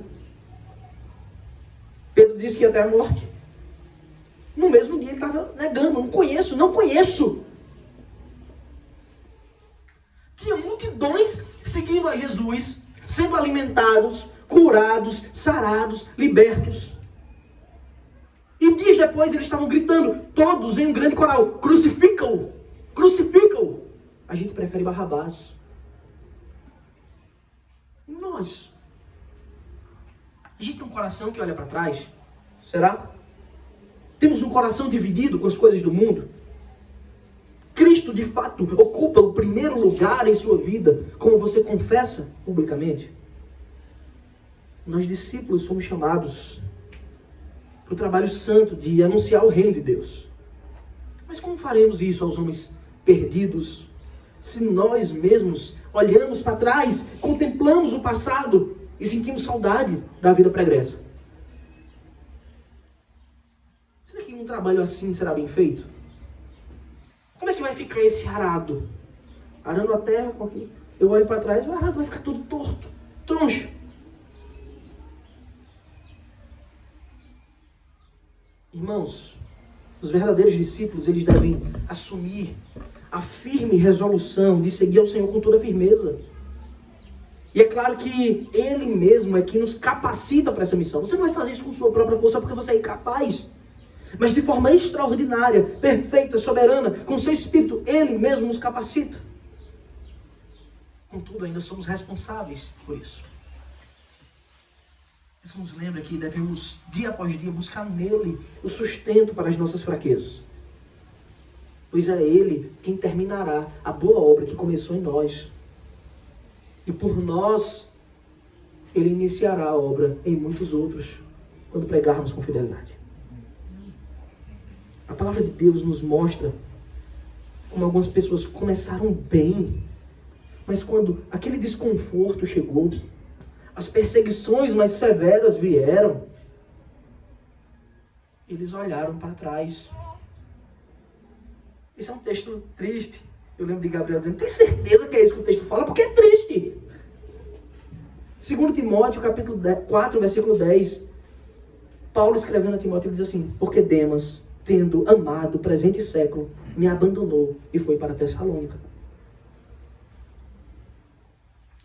Pedro disse que ia até a morte. No mesmo dia ele estava negando, não conheço. Tinha multidões seguindo a Jesus, sendo alimentados, curados, sarados, libertos. E dias depois eles estavam gritando, todos em um grande coral, crucifica-o, crucifica-o. A gente prefere Barrabás. E nós? A gente tem um coração que olha para trás? Será? Temos um coração dividido com as coisas do mundo? Cristo, de fato, ocupa o primeiro lugar em sua vida, como você confessa publicamente? Nós, discípulos, somos chamados para o trabalho santo de anunciar o reino de Deus. Mas como faremos isso aos homens perdidos, se nós mesmos olhamos para trás, contemplamos o passado e sentimos saudade da vida pregressa? Será que um trabalho assim será bem feito? Como é que vai ficar esse arado? Arando a terra, eu olho para trás, o arado vai ficar todo torto, troncho. Irmãos, os verdadeiros discípulos, eles devem assumir a firme resolução de seguir ao Senhor com toda firmeza. E é claro que Ele mesmo é que nos capacita para essa missão. Você não vai fazer isso com sua própria força porque você é incapaz. Mas de forma extraordinária, perfeita, soberana, com seu Espírito, Ele mesmo nos capacita. Contudo, ainda somos responsáveis por isso. Isso nos lembra que devemos, dia após dia, buscar nele o sustento para as nossas fraquezas. Pois é Ele quem terminará a boa obra que começou em nós. E por nós, Ele iniciará a obra em muitos outros, quando pregarmos com fidelidade. A palavra de Deus nos mostra como algumas pessoas começaram bem, mas quando aquele desconforto chegou, as perseguições mais severas vieram, eles olharam para trás. Esse é um texto triste. Eu lembro de Gabriel dizendo, tem certeza que é isso que o texto fala? Porque é triste. 2 Timóteo, capítulo 4, versículo 10. Paulo escrevendo a Timóteo, ele diz assim, porque Demas, tendo amado o presente século, me abandonou e foi para Tessalônica.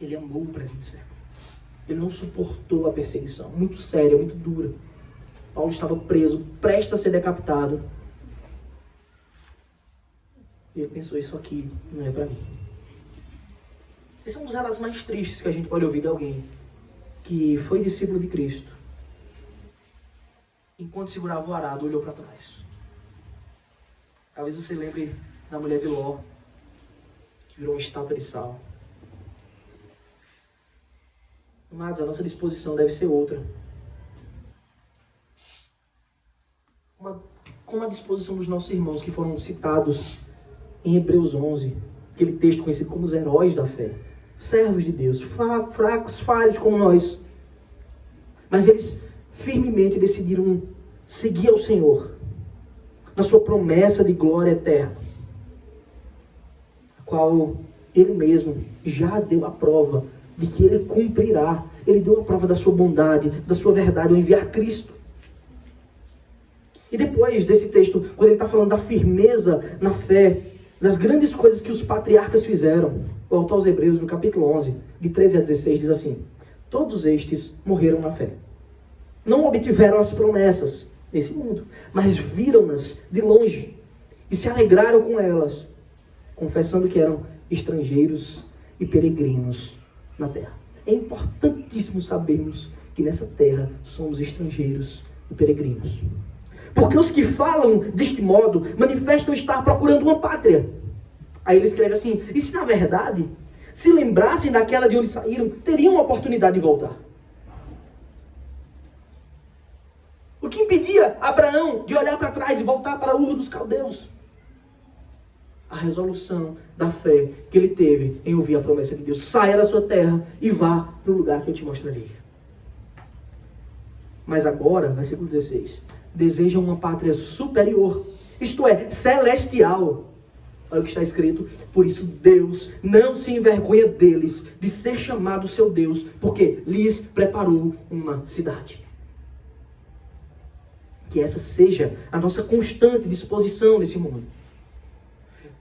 Ele amou o presente século. Ele não suportou a perseguição, muito séria, muito dura. Paulo estava preso, prestes a ser decapitado. E ele pensou, isso aqui não é para mim. Esse é um dos relatos mais tristes que a gente pode ouvir de alguém que foi discípulo de Cristo. Enquanto segurava o arado, olhou para trás. Talvez você lembre da mulher de Ló, que virou uma estátua de sal. Amados, a nossa disposição deve ser outra. Como a disposição dos nossos irmãos que foram citados em Hebreus 11, aquele texto conhecido como os heróis da fé. Servos de Deus, fracos, falhos como nós. Mas eles firmemente decidiram seguir ao Senhor na sua promessa de glória eterna, a qual Ele mesmo já deu a prova de que Ele cumprirá. Ele deu a prova da sua bondade, da sua verdade, ao enviar Cristo. E depois desse texto, quando ele está falando da firmeza na fé, das grandes coisas que os patriarcas fizeram, o autor aos Hebreus, no capítulo 11, de 13 a 16, diz assim, todos estes morreram na fé. Não obtiveram as promessas desse mundo, mas viram-nas de longe e se alegraram com elas, confessando que eram estrangeiros e peregrinos na terra. É importantíssimo sabermos que nessa terra somos estrangeiros e peregrinos. Porque os que falam deste modo manifestam estar procurando uma pátria. Aí ele escreve assim, e se na verdade se lembrassem daquela de onde saíram, teriam a oportunidade de voltar. O que impedia Abraão de olhar para trás e voltar para Ur dos Caldeus? A resolução da fé que ele teve em ouvir a promessa de Deus. Saia da sua terra e vá para o lugar que eu te mostrarei. Mas agora, versículo 16, desejam uma pátria superior, isto é, celestial. Olha o que está escrito, por isso Deus não se envergonha deles, de ser chamado seu Deus, porque lhes preparou uma cidade. Que essa seja a nossa constante disposição nesse mundo.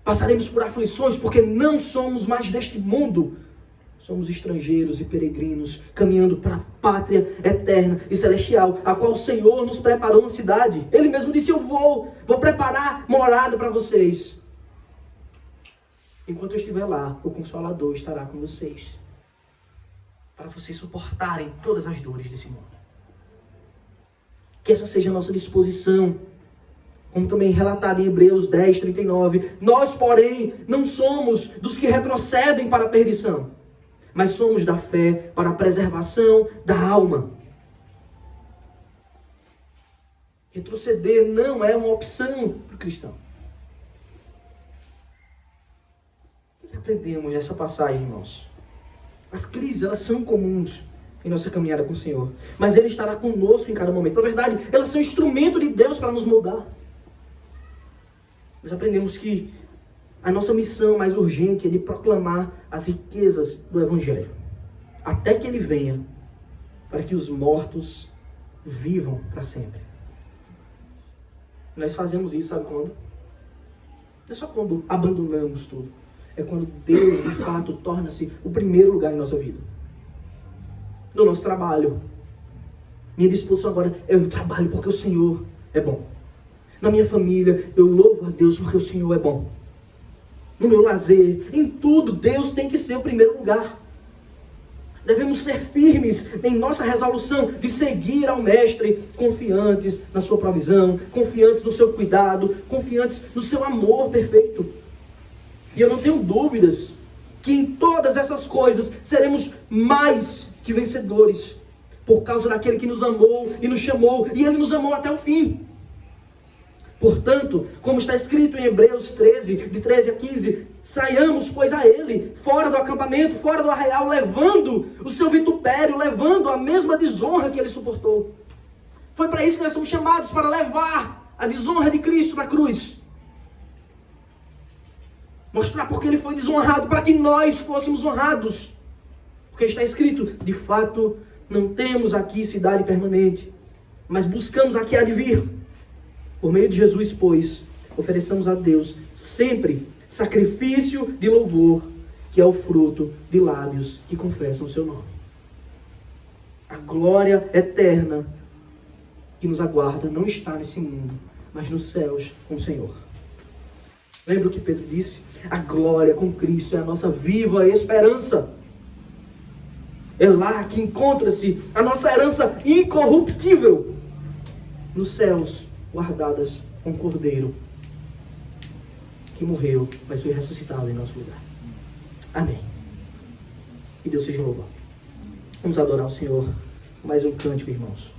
Passaremos por aflições porque não somos mais deste mundo. somos estrangeiros e peregrinos, caminhando para a pátria eterna e celestial, a qual o Senhor nos preparou uma cidade. Ele mesmo disse, eu vou preparar morada para vocês. Enquanto eu estiver lá, o Consolador estará com vocês, para vocês suportarem todas as dores desse mundo. Que essa seja a nossa disposição, como também relatado em Hebreus 10, 39. Nós, porém, não somos dos que retrocedem para a perdição, mas somos da fé para a preservação da alma. Retroceder não é uma opção para o cristão. O que aprendemos nessa passagem, irmãos? As crises, elas são comuns em nossa caminhada com o Senhor, mas Ele estará conosco em cada momento. Na verdade, elas são instrumento de Deus para nos moldar. Mas aprendemos que a nossa missão mais urgente é de proclamar as riquezas do Evangelho, até que Ele venha, para que os mortos vivam para sempre. Nós fazemos isso, sabe quando? É só quando abandonamos tudo. É quando Deus, de fato, torna-se o primeiro lugar em nossa vida. No nosso trabalho. Minha disposição agora é o trabalho porque o Senhor é bom. Na minha família, eu louvo a Deus porque o Senhor é bom. No meu lazer, em tudo, Deus tem que ser o primeiro lugar. Devemos ser firmes em nossa resolução de seguir ao Mestre, confiantes na sua provisão, confiantes no seu cuidado, confiantes no seu amor perfeito. E eu não tenho dúvidas que em todas essas coisas seremos mais que vencedores, por causa daquele que nos amou e nos chamou, e Ele nos amou até o fim. Portanto, como está escrito em Hebreus 13, de 13 a 15, saiamos, pois, a Ele, fora do acampamento, fora do arraial, levando o seu vitupério, levando a mesma desonra que Ele suportou. Foi para isso que nós somos chamados, para levar a desonra de Cristo na cruz. Mostrar porque Ele foi desonrado, para que nós fôssemos honrados. Porque está escrito, de fato, não temos aqui cidade permanente, mas buscamos a que há de vir. Por meio de Jesus, pois, ofereçamos a Deus sempre sacrifício de louvor, que é o fruto de lábios que confessam o seu nome. A glória eterna que nos aguarda não está nesse mundo, mas nos céus com o Senhor. Lembra o que Pedro disse? A glória com Cristo é a nossa viva esperança. É lá que encontra-se a nossa herança incorruptível, nos céus, guardadas com o Cordeiro, que morreu, mas foi ressuscitado em nosso lugar. Amém. Que Deus seja louvado. Vamos adorar o Senhor. Mais um cântico, irmãos.